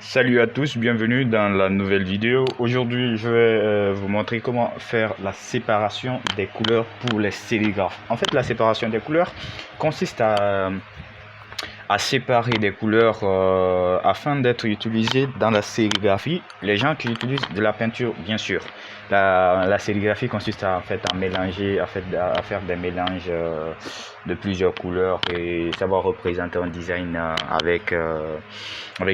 Salut à tous, bienvenue dans la nouvelle vidéo. Aujourd'hui, je vais vous montrer comment faire la séparation des couleurs pour les sérigraphes. En fait, la séparation des couleurs consiste à séparer des couleurs afin d'être utilisées dans la sérigraphie. Les gens qui utilisent de la peinture, bien sûr. La sérigraphie consiste à mélanger, à faire des mélanges de plusieurs couleurs et savoir représenter un design avec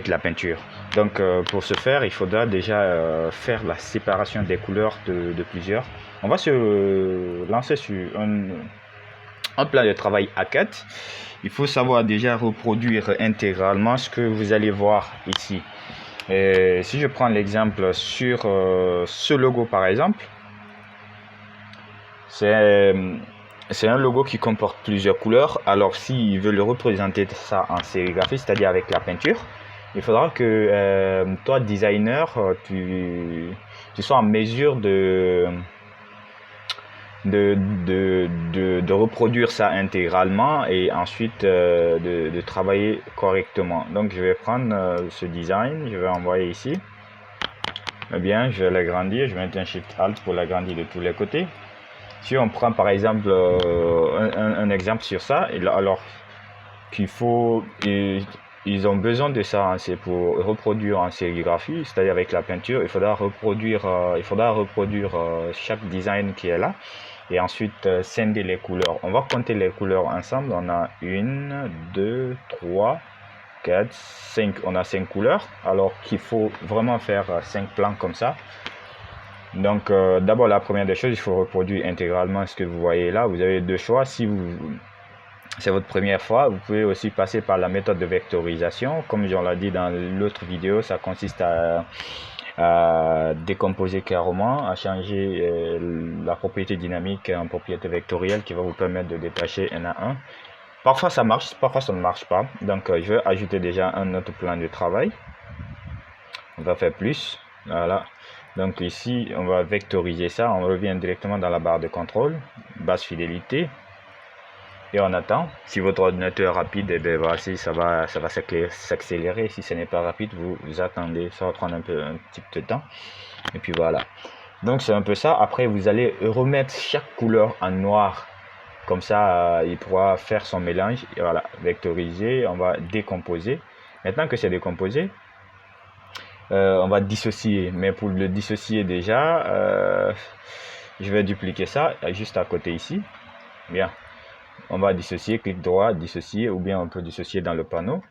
la peinture. Donc pour ce faire, il faudra déjà faire la séparation des couleurs de plusieurs. On va se lancer sur un plan de travail A4. Il faut savoir déjà reproduire intégralement ce que vous allez voir ici. Et si je prends l'exemple sur ce logo par exemple, c'est un logo qui comporte plusieurs couleurs. Alors s'il veut le représenter ça en sérigraphie, c'est-à-dire avec la peinture, il faudra que toi designer, tu sois en mesure de reproduire ça intégralement et ensuite de travailler correctement. Donc je vais prendre ce design, je vais envoyer ici. Eh bien, je vais l'agrandir, je vais mettre un Shift Alt pour l'agrandir de tous les côtés. Si on prend par exemple un exemple sur ça, alors qu'il faut, ils ont besoin de ça, hein, c'est pour reproduire en sérigraphie, c'est-à-dire avec la peinture, il faudra reproduire chaque design qui est là et ensuite scinder les couleurs. On va compter les couleurs ensemble. On a 1, 2, 3, 4, 5. On a 5 couleurs, alors qu'il faut vraiment faire 5 plans comme ça. Donc d'abord, la première des choses, il faut reproduire intégralement ce que vous voyez là. Vous avez deux choix. Si c'est votre première fois, vous pouvez aussi passer par la méthode de vectorisation. Comme on l'a dit dans l'autre vidéo, ça consiste à décomposer carrément, à changer la propriété dynamique en propriété vectorielle qui va vous permettre de détacher un à un. Parfois ça marche, parfois ça ne marche pas. Donc je vais ajouter déjà un autre plan de travail. On va faire plus. Voilà. Donc ici, on va vectoriser ça. On revient directement dans la barre de contrôle, basse fidélité. Et on attend. Si votre ordinateur est rapide, et bien voici, ça va s'accélérer. Si ce n'est pas rapide, vous attendez. Ça va prendre un petit peu de temps. Et puis voilà. Donc c'est un peu ça. Après, vous allez remettre chaque couleur en noir. Comme ça, il pourra faire son mélange. Et voilà, vectoriser. On va décomposer. Maintenant que c'est décomposé, on va dissocier. Mais pour le dissocier déjà, je vais dupliquer ça juste à côté ici. Bien. On va dissocier, clic droit, dissocier, ou bien on peut dissocier dans le panneau.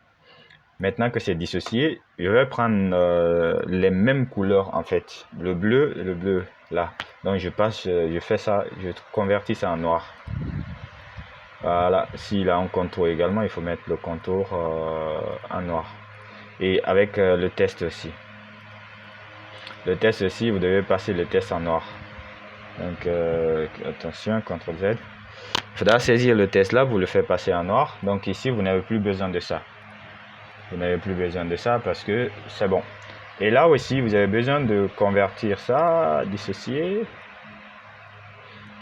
Maintenant que c'est dissocié, je vais prendre les mêmes couleurs en fait. Le bleu là. Donc je fais ça, je convertis ça en noir. Voilà, s'il a un contour également, il faut mettre le contour en noir. Et avec le test aussi. Le test aussi, vous devez passer le test en noir. Donc attention, CTRL Z. Il faudra saisir le test là, vous le faites passer en noir. Donc ici, vous n'avez plus besoin de ça. Vous n'avez plus besoin de ça parce que c'est bon. Et là aussi, vous avez besoin de convertir ça, dissocier.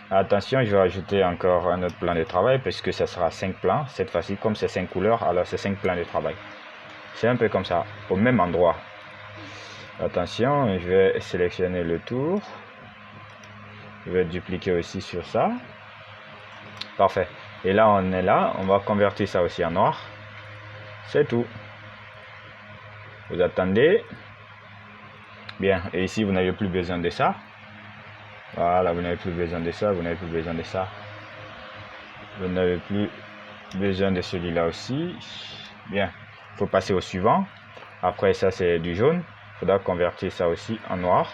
Attention, je vais ajouter encore un autre plan de travail parce que ça sera 5 plans. Cette fois-ci, comme c'est 5 couleurs, alors c'est 5 plans de travail. C'est un peu comme ça, au même endroit. Attention, je vais sélectionner le tour. Je vais dupliquer aussi sur ça. Parfait. Et là, on est là. On va convertir ça aussi en noir. C'est tout. Vous attendez. Bien. Et ici, vous n'avez plus besoin de ça. Voilà, vous n'avez plus besoin de ça. Vous n'avez plus besoin de ça. Vous n'avez plus besoin de celui-là aussi. Bien. Il faut passer au suivant. Après ça, c'est du jaune. Il faudra convertir ça aussi en noir.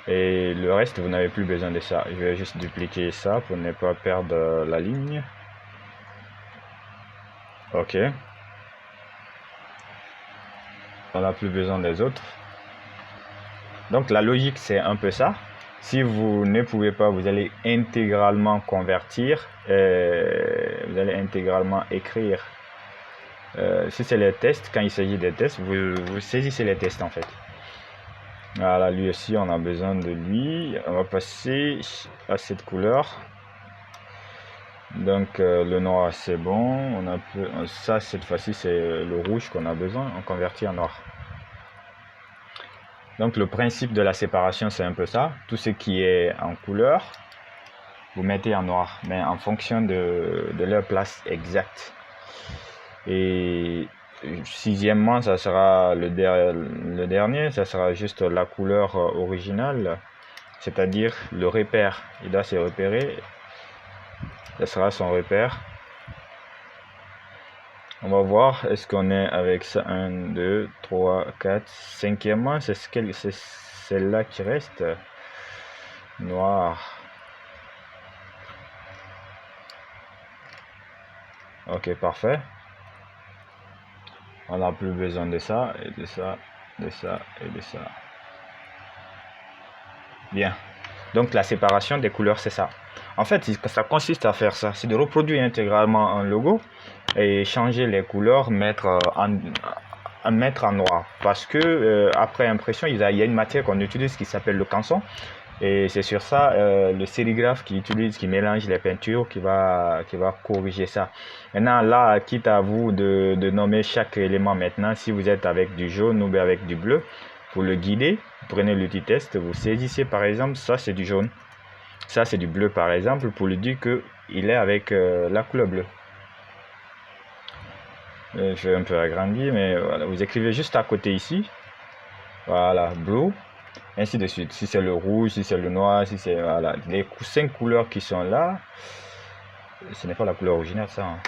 Et le reste, vous n'avez plus besoin de ça. Je vais juste dupliquer ça pour ne pas perdre la ligne. Ok. On n'a plus besoin des autres. Donc la logique, c'est un peu ça. Si vous ne pouvez pas, vous allez intégralement convertir. Vous allez intégralement écrire. Si c'est les tests, quand il s'agit des tests, vous saisissez les tests en fait. Voilà, lui aussi, on a besoin de lui. On va passer à cette couleur. Donc le noir c'est bon, on a ça cette fois-ci c'est le rouge qu'on a besoin, on convertit en noir. Donc le principe de la séparation c'est un peu ça, tout ce qui est en couleur, vous mettez en noir, mais en fonction de leur place exacte. Et sixièmement, ça sera le dernier, ça sera juste la couleur originale, c'est-à-dire le repère. Il doit se repérer, ça sera son repère. On va voir, est-ce qu'on est avec ça? 1, 2, 3, 4, cinquièmement, c'est celle-là qui reste. Noir. Ok, parfait. On n'a plus besoin de ça, et de ça, de ça, et de ça. Bien. Donc la séparation des couleurs, c'est ça. En fait, ça consiste à faire ça. C'est de reproduire intégralement un logo et changer les couleurs, mettre en noir. Parce que après impression, il y a une matière qu'on utilise qui s'appelle le canson. Et c'est sur ça, le sérigraphe qui mélange les peintures, qui va corriger ça. Maintenant, là, quitte à vous de nommer chaque élément maintenant, si vous êtes avec du jaune ou avec du bleu, pour le guider, prenez l'outil test, vous saisissez par exemple, ça c'est du jaune, ça c'est du bleu par exemple, pour lui dire qu'il est avec la couleur bleue. Je vais un peu agrandir, mais voilà, vous écrivez juste à côté ici, voilà, blue. Ainsi de suite. Si c'est le rouge, si c'est le noir, si c'est... Voilà. Les 5 couleurs qui sont là, ce n'est pas la couleur originale, ça. Hein.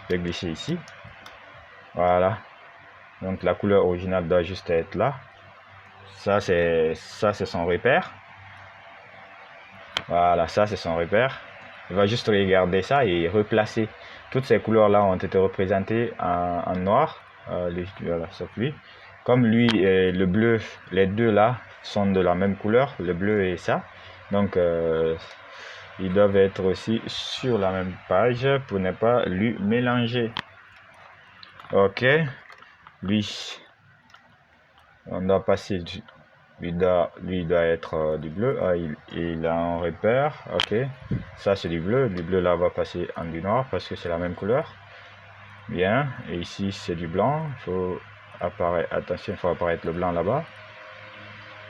Je vais glisser ici. Voilà. Donc la couleur originale doit juste être là. Ça, c'est son repère. Voilà, ça, c'est son repère. Il va juste regarder ça et replacer. Toutes ces couleurs-là ont été représentées en noir. Voilà, sauf lui. Comme lui et le bleu, les deux là sont de la même couleur, le bleu et ça. Donc, ils doivent être aussi sur la même page pour ne pas lui mélanger. Ok. Lui, on doit passer du... Lui doit être du bleu. Ah, il a un repère. Ok. Ça, c'est du bleu. Du bleu là va passer en du noir parce que c'est la même couleur. Bien. Et ici, c'est du blanc. Il faut apparaître. Attention, il faut apparaître le blanc là-bas.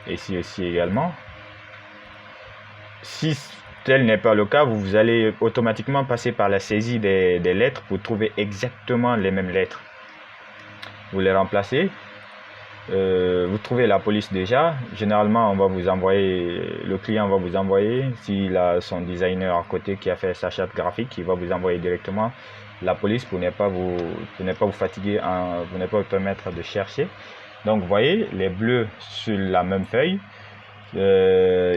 Et ici aussi également. Si tel n'est pas le cas, vous allez automatiquement passer par la saisie des lettres pour trouver exactement les mêmes lettres. Vous les remplacez. Vous trouvez la police déjà. Généralement, on va vous envoyer, le client va vous envoyer, s'il a son designer à côté qui a fait sa charte graphique, il va vous envoyer directement la police pour ne pas vous fatiguer, pour ne pas vous permettre de chercher. Donc, vous voyez, les bleus sur la même feuille.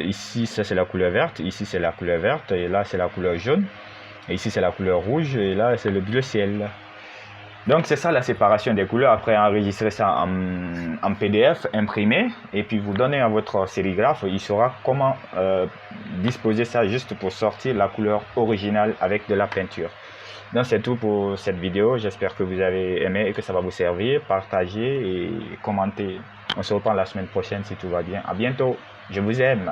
Ici, ça c'est la couleur verte. Ici, c'est la couleur verte. Et là, c'est la couleur jaune. Et ici, c'est la couleur rouge. Et là, c'est le bleu ciel. Donc c'est ça la séparation des couleurs. Après enregistrer ça en PDF, imprimé, et puis vous donnez à votre sérigraphe, il saura comment disposer ça juste pour sortir la couleur originale avec de la peinture. Donc c'est tout pour cette vidéo. J'espère que vous avez aimé et que ça va vous servir. Partagez et commentez. On se reprend la semaine prochaine si tout va bien. À bientôt. Je vous aime.